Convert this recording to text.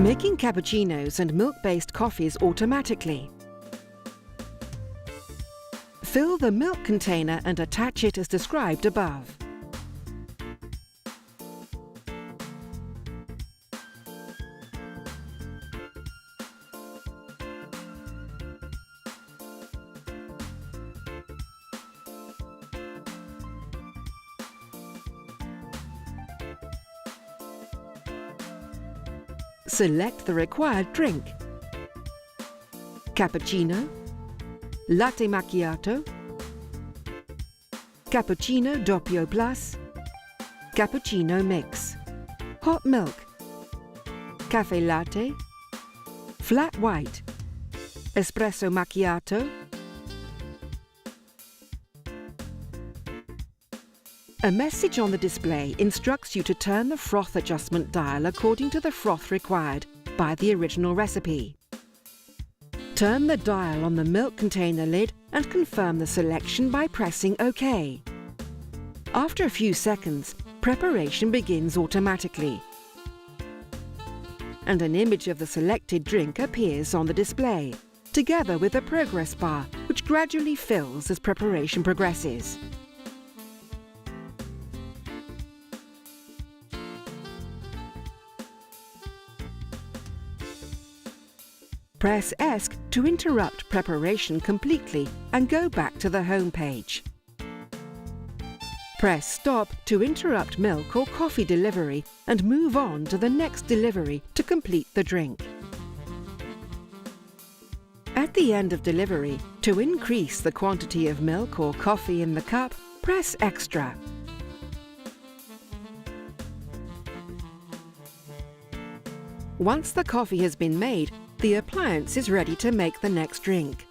Making cappuccinos and milk-based coffees automatically. Fill the milk container and attach it as described above. Select the required drink: cappuccino, latte macchiato, cappuccino doppio plus, cappuccino mix, hot milk, cafe latte, flat white, espresso macchiato. A message on the display instructs you to turn the froth adjustment dial according to the froth required by the original recipe. Turn the dial on the milk container lid and confirm the selection by pressing OK. After a few seconds, preparation begins automatically, and an image of the selected drink appears on the display, together with a progress bar which gradually fills as preparation progresses. Press ESC to interrupt preparation completely and go back to the home page. Press Stop to interrupt milk or coffee delivery and move on to the next delivery to complete the drink. At the end of delivery, to increase the quantity of milk or coffee in the cup, press Extra. Once the coffee has been made, the appliance is ready to make the next drink.